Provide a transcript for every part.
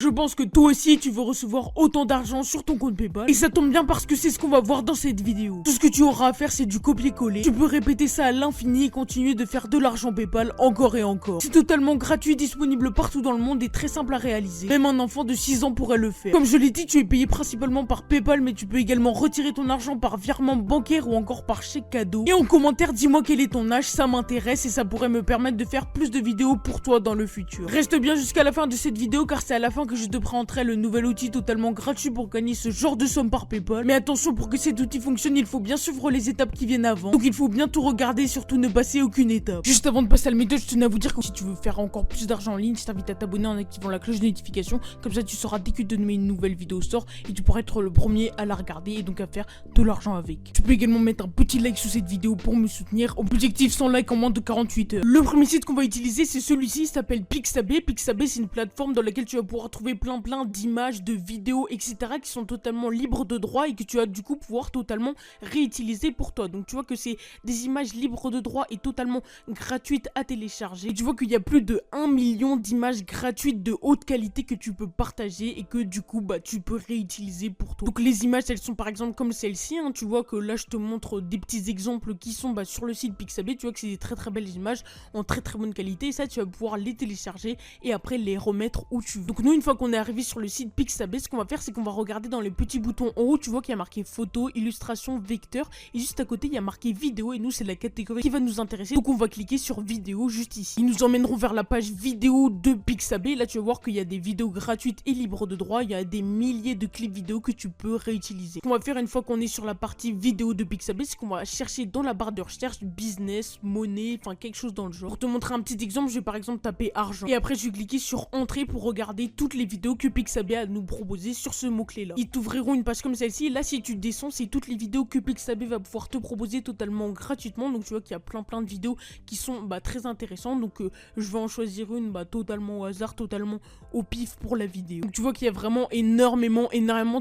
Je pense que toi aussi tu veux recevoir autant d'argent sur ton compte PayPal. Et ça tombe bien parce que c'est ce qu'on va voir dans cette vidéo. Tout ce que tu auras à faire c'est du copier-coller. Tu peux répéter ça à l'infini et continuer de faire de l'argent PayPal encore et encore. C'est totalement gratuit, disponible partout dans le monde et très simple à réaliser. Même un enfant de 6 ans pourrait le faire. Comme je l'ai dit, tu es payé principalement par PayPal, mais tu peux également retirer ton argent par virement bancaire ou encore par chèque cadeau. Et en commentaire, dis-moi quel est ton âge, ça m'intéresse et ça pourrait me permettre de faire plus de vidéos pour toi dans le futur. Reste bien jusqu'à la fin de cette vidéo car c'est à la fin que je te présenterai le nouvel outil totalement gratuit pour gagner ce genre de somme par PayPal. Mais attention, pour que cet outil fonctionne, il faut bien suivre les étapes qui viennent avant. Donc il faut bien tout regarder et surtout ne passer aucune étape. Juste avant de passer à la méthode, je tenais à vous dire que si tu veux faire encore plus d'argent en ligne, je t'invite à t'abonner en activant la cloche de notification. Comme ça, tu sauras dès que de une nouvelle vidéo sort et tu pourras être le premier à la regarder et donc à faire de l'argent avec. Tu peux également mettre un petit like sous cette vidéo pour me soutenir. Objectif 100 likes en moins de 48 heures. Le premier site qu'on va utiliser, c'est celui-ci, il s'appelle Pixabay. Pixabay, c'est une plateforme dans laquelle tu vas pouvoir trouver plein d'images, de vidéos, etc. qui sont totalement libres de droit et que tu vas du coup pouvoir totalement réutiliser pour toi. Donc tu vois que c'est des images libres de droit et totalement gratuites à télécharger. Et tu vois qu'il y a plus de 1 million d'images gratuites de haute qualité que tu peux partager et que du coup tu peux réutiliser pour toi. Donc les images, elles sont par exemple comme celle-ci, hein. Tu vois que là je te montre des petits exemples qui sont sur le site Pixabay. Tu vois que c'est des très belles images en très bonne qualité et ça tu vas pouvoir les télécharger et après les remettre où tu veux. Donc nous, une fois qu'on est arrivé sur le site Pixabay, ce qu'on va faire, c'est qu'on va regarder dans les petits boutons en haut. Tu vois qu'il y a marqué photo, illustration, vecteur et juste à côté il y a marqué vidéo et nous c'est la catégorie qui va nous intéresser. Donc on va cliquer sur vidéo juste ici. Ils nous emmèneront vers la page vidéo de Pixabay. Là tu vas voir qu'il y a des vidéos gratuites et libres de droit. Il y a des milliers de clips vidéo que tu peux réutiliser. Ce qu'on va faire une fois qu'on est sur la partie vidéo de Pixabay, c'est qu'on va chercher dans la barre de recherche business, monnaie, enfin quelque chose dans le genre. Pour te montrer un petit exemple, je vais par exemple taper argent et après je vais cliquer sur entrée pour regarder toutes les vidéos que Pixabay a à nous proposer sur ce mot-clé là. Ils t'ouvriront une page comme celle-ci. Là si tu descends, c'est toutes les vidéos que Pixabay va pouvoir te proposer totalement gratuitement. Donc tu vois qu'il y a plein de vidéos qui sont très intéressantes. Donc je vais en choisir une totalement au hasard, totalement au pif pour la vidéo. Donc tu vois qu'il y a vraiment énormément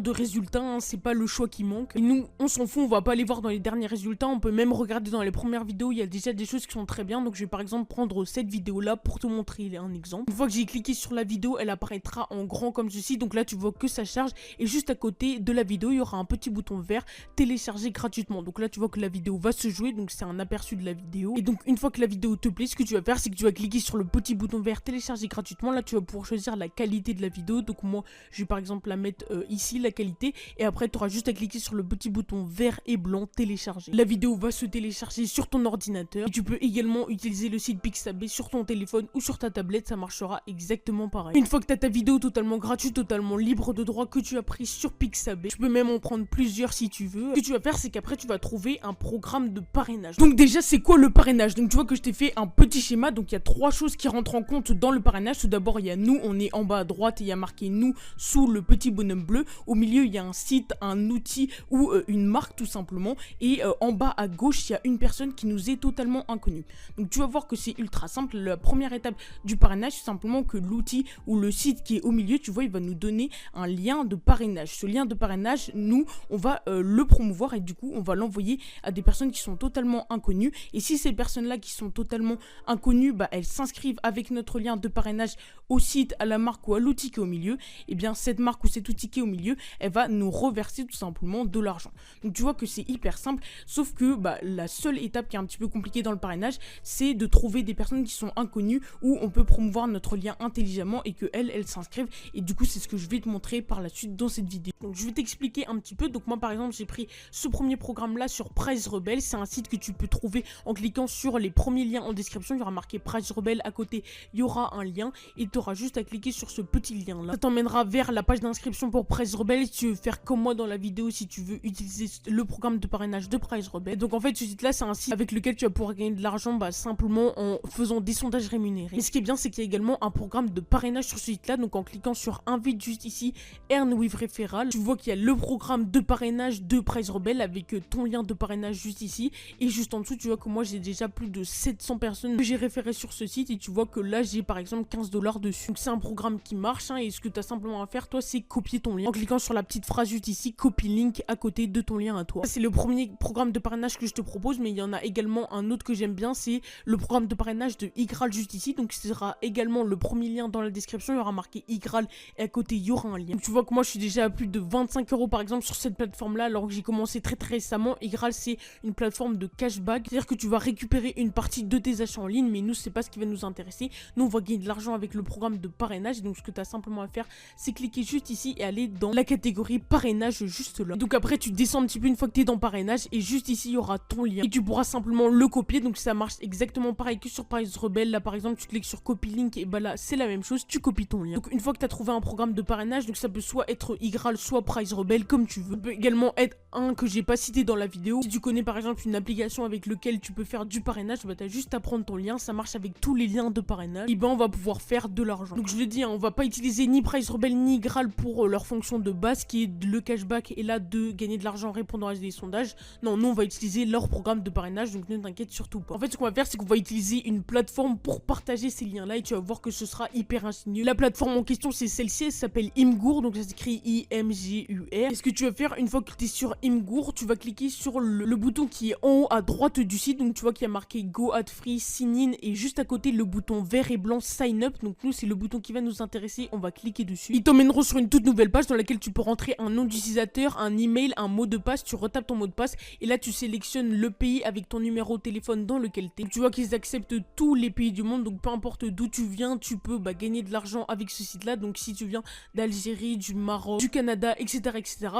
de résultats, hein. C'est pas le choix qui manque. Et nous on s'en fout, on va pas aller voir dans les derniers résultats. On peut même regarder dans les premières vidéos, il y a déjà des choses qui sont très bien. Donc je vais par exemple prendre cette vidéo là pour te montrer un exemple. Une fois que j'ai cliqué sur la vidéo, elle apparaîtra en grand comme ceci. Donc là tu vois que ça charge et juste à côté de la vidéo il y aura un petit bouton vert télécharger gratuitement. Donc là tu vois que la vidéo va se jouer, donc c'est un aperçu de la vidéo. Et donc une fois que la vidéo te plaît, ce que tu vas faire c'est que tu vas cliquer sur le petit bouton vert télécharger gratuitement. Là tu vas pouvoir choisir la qualité de la vidéo. Donc moi je vais par exemple la mettre ici, la qualité, et après tu auras juste à cliquer sur le petit bouton vert et blanc télécharger. La vidéo va se télécharger sur ton ordinateur et tu peux également utiliser le site Pixabay sur ton téléphone ou sur ta tablette, ça marchera exactement pareil. Une fois que tu as ta vidéo totalement gratuite, totalement libre de droit que tu as pris sur Pixabay, tu peux même en prendre plusieurs si tu veux. Ce que tu vas faire c'est qu'après tu vas trouver un programme de parrainage. Donc déjà c'est quoi le parrainage? Donc tu vois que je t'ai fait un petit schéma, donc il y a 3 choses qui rentrent en compte dans le parrainage. Tout d'abord il y a nous, on est en bas à droite et il y a marqué nous sous le petit bonhomme bleu. Au milieu il y a un site, un outil ou une marque tout simplement, et en bas à gauche il y a une personne qui nous est totalement inconnue. Donc tu vas voir que c'est ultra simple. La première étape du parrainage c'est simplement que l'outil ou le site qui est au milieu, tu vois, il va nous donner un lien de parrainage. Ce lien de parrainage, nous on va le promouvoir et du coup on va l'envoyer à des personnes qui sont totalement inconnues. Et si ces personnes là qui sont totalement inconnues, elles s'inscrivent avec notre lien de parrainage au site, à la marque ou à l'outil qui est au milieu, et bien cette marque ou cet outil qui est au milieu, elle va nous reverser tout simplement de l'argent. Donc tu vois que c'est hyper simple, sauf que la seule étape qui est un petit peu compliquée dans le parrainage, c'est de trouver des personnes qui sont inconnues où on peut promouvoir notre lien intelligemment et que elles s'inscrivent. Et du coup c'est ce que je vais te montrer par la suite dans cette vidéo. Donc je vais t'expliquer un petit peu. Donc moi par exemple j'ai pris ce premier programme là sur Price Rebel. C'est un site que tu peux trouver en cliquant sur les premiers liens en description. Il y aura marqué Price Rebel, à côté il y aura un lien et tu auras juste à cliquer sur ce petit lien là. Ça t'emmènera vers la page d'inscription pour Price Rebel. Si tu veux faire comme moi dans la vidéo, si tu veux utiliser le programme de parrainage de Price Rebel. Donc en fait ce site là c'est un site avec lequel tu vas pouvoir gagner de l'argent simplement en faisant des sondages rémunérés. Et ce qui est bien c'est qu'il y a également un programme de parrainage sur ce site là. Donc en cliquant sur invite juste ici, Earn with Referral, tu vois qu'il y a le programme de parrainage de Price Rebel avec ton lien de parrainage juste ici. Et juste en dessous tu vois que moi j'ai déjà plus de 700 personnes que j'ai référé sur ce site et tu vois que là j'ai par exemple 15 $ dessus. Donc c'est un programme qui marche et ce que tu as simplement à faire toi c'est copier ton lien en cliquant sur la petite phrase juste ici, copy link à côté de ton lien à toi. C'est le premier programme de parrainage que je te propose, mais il y en a également un autre que j'aime bien, c'est le programme de parrainage de Igral juste ici. Donc ce sera également le premier lien dans la description, il y aura marqué marqué Igral et à côté il y aura un lien. Donc, tu vois que moi je suis déjà à plus de 25 € par exemple sur cette plateforme là alors que j'ai commencé très récemment. Igral c'est une plateforme de cashback, c'est à dire que tu vas récupérer une partie de tes achats en ligne, mais nous c'est pas ce qui va nous intéresser. Nous on va gagner de l'argent avec le programme de parrainage. Donc ce que tu as simplement à faire c'est cliquer juste ici et aller dans la catégorie parrainage juste là. Donc après tu descends un petit peu une fois que tu es dans parrainage et juste ici il y aura ton lien et tu pourras simplement le copier. Donc ça marche exactement pareil que sur Price Rebelle. Là par exemple tu cliques sur copy link et bah là c'est la même chose, tu copies ton lien. Donc une fois que tu as trouvé un programme de parrainage, donc ça peut soit être Igral soit Price Rebelle comme tu veux. Ça peut également être un que j'ai pas cité dans la vidéo. Si tu connais par exemple une application avec lequel tu peux faire du parrainage, bah t'as juste à prendre ton lien, ça marche avec tous les liens de parrainage et ben on va pouvoir faire de l'argent. Donc je le dis, hein, on va pas utiliser ni Price Rebelle ni Igral pour leur fonction de base qui est le cashback et là de gagner de l'argent en répondant à des sondages. Non, nous on va utiliser leur programme de parrainage, donc ne t'inquiète surtout pas. En fait ce qu'on va faire c'est qu'on va utiliser une plateforme pour partager ces liens là et tu vas voir que ce sera hyper ingénieux. La plateforme en question c'est celle-ci, elle s'appelle Imgur, donc ça s'écrit IMGUR. Et ce que tu vas faire une fois que tu es sur Imgur, tu vas cliquer sur le bouton qui est en haut à droite du site, donc tu vois qu'il y a marqué Go Ad Free, Sign In et juste à côté le bouton vert et blanc Sign Up. Donc nous c'est le bouton qui va nous intéresser, on va cliquer dessus. Ils t'emmèneront sur une toute nouvelle page dans laquelle tu peux rentrer un nom d'utilisateur, un email, un mot de passe, tu retapes ton mot de passe et là tu sélectionnes le pays avec ton numéro de téléphone dans lequel tu es. Tu vois qu'ils acceptent tous les pays du monde, donc peu importe d'où tu viens, tu peux gagner de l'argent avec ce site là. Donc si tu viens d'Algérie, du Maroc, du Canada, etc.,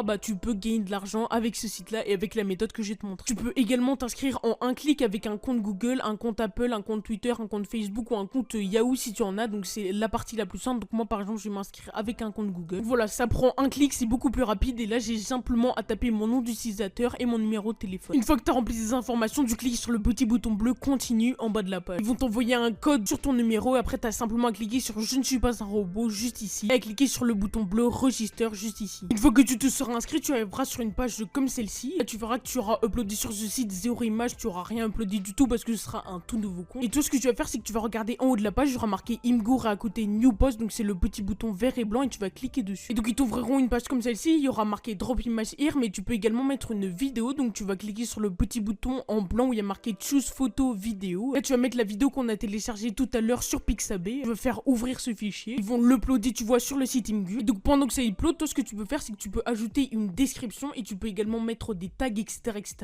bah tu peux gagner de l'argent avec ce site là et avec la méthode que je vais te montrer. Tu peux également t'inscrire en un clic avec un compte Google, un compte Apple, un compte Twitter, un compte Facebook ou un compte Yahoo si tu en as. Donc c'est la partie la plus simple. Donc moi par exemple je vais m'inscrire avec un compte Google. Donc, voilà, ça prend un clic, c'est beaucoup plus rapide et là j'ai simplement à taper mon nom d'utilisateur et mon numéro de téléphone. Une fois que tu as rempli ces informations, tu cliques sur le petit bouton bleu continue en bas de la page. Ils vont t'envoyer un code sur ton numéro et après tu as simplement à cliquer sur je ne suis pas un robot juste ici et à cliquer sur le bouton bleu register juste ici. Une fois que tu te seras inscrit, tu arriveras sur une page comme celle-ci. Là tu verras que tu auras uploadé sur ce site 0 image, tu auras rien uploadé du tout parce que ce sera un tout nouveau compte. Et tout ce que tu vas faire c'est que tu vas regarder en haut de la page, il y aura marqué Imgur et à côté New Post, donc c'est le petit bouton vert et blanc et tu vas cliquer dessus. Et donc ils t'ouvriront une page comme celle-ci, il y aura marqué Drop Image Here, mais tu peux également mettre une vidéo, donc tu vas cliquer sur le petit bouton en blanc où il y a marqué Choose Photo Vidéo. Là tu vas mettre la vidéo qu'on a téléchargée tout à l'heure sur Pixabay. Tu vas faire ouvrir ce fichier, ils vont l'uploader tu vois sur le site Imgur. Et donc pendant que ça upload, tout ce que tu peux faire c'est que tu peux ajouter une description et tu peux également mettre des tags etc.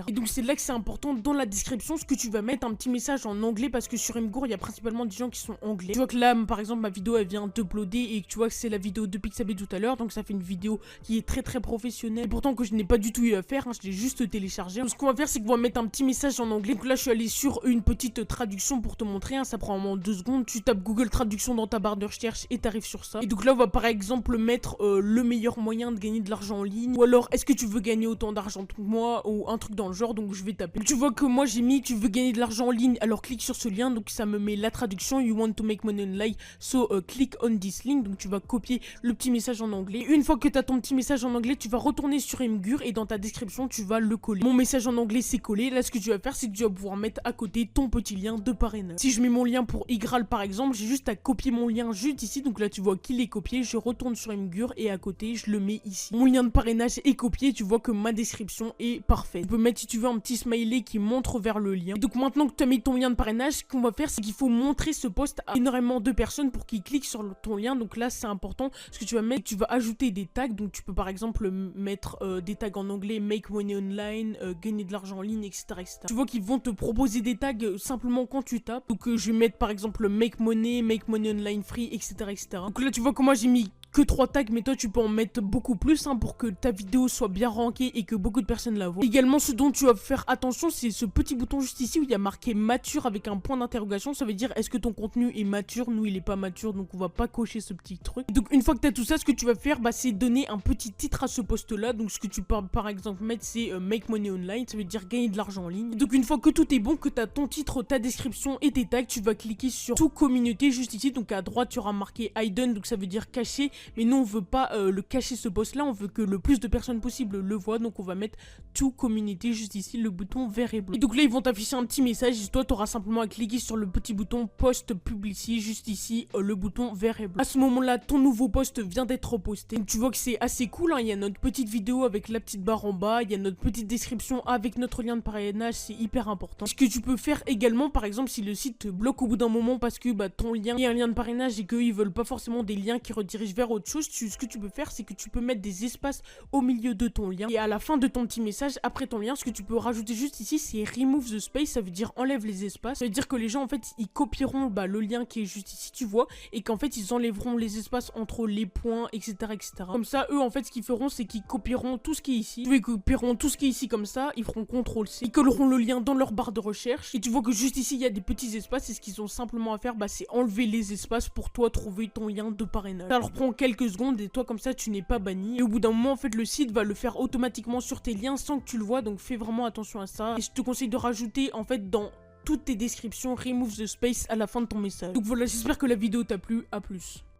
Et donc c'est là que c'est important dans la description ce que tu vas mettre un petit message en anglais parce que sur Imgur il y a principalement des gens qui sont anglais. Tu vois que là par exemple ma vidéo elle vient d'uploader et tu vois que c'est la vidéo de Pixabay tout à l'heure, donc ça fait une vidéo qui est très professionnelle et pourtant que je n'ai pas du tout eu à faire, hein, je l'ai juste téléchargé. Donc ce qu'on va faire c'est qu'on va mettre un petit message en anglais. Donc là je suis allé sur une petite traduction pour te montrer, hein, ça prend vraiment 2 secondes, tu tapes Google Traduction dans ta barre de recherche et t'arrives sur ça. Et donc là on va par exemple mettre le meilleur moyen de gagner de l'argent en ligne ou alors est-ce que tu veux gagner autant d'argent que moi ou un truc dans le genre, donc je vais taper. Donc, tu vois que moi j'ai mis tu veux gagner de l'argent en ligne alors clique sur ce lien, donc ça me met la traduction you want to make money online so click on this link. Donc tu vas copier le petit message en anglais. Une fois que tu as ton petit message en anglais, tu vas retourner sur Imgur et dans ta description tu vas le coller. Mon message en anglais c'est collé. Là ce que tu vas faire c'est que tu vas pouvoir mettre à côté ton petit lien de parrainage. Si je mets mon lien pour Igral par exemple, j'ai juste à copier mon lien juste ici. Donc là tu vois qu'il est copié, je retourne sur Imgur et à côté je le mets ici. Mon lien de parrainage est copié, tu vois que ma description est parfaite. Tu peux mettre si tu veux un petit smiley qui montre vers le lien. Et donc maintenant que tu as mis ton lien de parrainage, ce qu'on va faire c'est qu'il faut montrer ce post à énormément de personnes pour qu'ils cliquent sur ton lien. Donc là c'est important, ce que tu vas mettre, tu vas ajouter des tags. Donc tu peux par exemple mettre des tags en anglais, make money online, gagner de l'argent en ligne, etc., etc. Tu vois qu'ils vont te proposer des tags simplement quand tu tapes. Donc je vais mettre par exemple make money online free, etc., etc. Donc là tu vois que moi j'ai mis que 3 tags, mais toi tu peux en mettre beaucoup plus hein, pour que ta vidéo soit bien rankée et que beaucoup de personnes la voient. Également ce dont tu vas faire attention c'est ce petit bouton juste ici où il y a marqué mature avec un point d'interrogation. Ça veut dire est-ce que ton contenu est mature? Nous il est pas mature donc on va pas cocher ce petit truc. Et donc une fois que tu as tout ça, ce que tu vas faire c'est donner un petit titre à ce post là. Donc ce que tu peux par exemple mettre c'est make money online, ça veut dire gagner de l'argent en ligne. Et donc une fois que tout est bon, que tu as ton titre, ta description et tes tags, tu vas cliquer sur tout communauté juste ici. Donc à droite tu auras marqué hidden, donc ça veut dire caché. mais nous on veut pas le cacher ce post là, on veut que le plus de personnes possible le voient, donc on va mettre to community juste ici, le bouton vert et bleu. Et donc là ils vont t'afficher un petit message et toi tu auras simplement à cliquer sur le petit bouton post publicity juste ici, le bouton vert et bleu. À ce moment là ton nouveau post vient d'être posté, donc tu vois que c'est assez cool, hein. Il y a notre petite vidéo avec la petite barre en bas, il y a notre petite description avec notre lien de parrainage, c'est hyper important. Ce que tu peux faire également, par exemple si le site te bloque au bout d'un moment parce que ton lien est un lien de parrainage et qu'ils veulent pas forcément des liens qui redirigent vers autre chose, ce que tu peux faire c'est que tu peux mettre des espaces au milieu de ton lien et à la fin de ton petit message après ton lien, ce que tu peux rajouter juste ici c'est remove the space, ça veut dire enlève les espaces, ça veut dire que les gens en fait ils copieront le lien qui est juste ici tu vois et qu'en fait ils enlèveront les espaces entre les points etc etc. Comme ça eux en fait ce qu'ils feront c'est qu'ils copieront tout ce qui est ici, ils copieront tout ce qui est ici comme ça, ils feront CTRL-C, ils colleront le lien dans leur barre de recherche et tu vois que juste ici il y a des petits espaces et ce qu'ils ont simplement à faire c'est enlever les espaces pour toi trouver ton lien de parrainage. Ça leur prend quelques secondes et toi comme ça tu n'es pas banni et au bout d'un moment en fait le site va le faire automatiquement sur tes liens sans que tu le vois, donc fais vraiment attention à ça et je te conseille de rajouter en fait dans toutes tes descriptions remove the space à la fin de ton message. Donc voilà, j'espère que la vidéo t'a plu, à plus.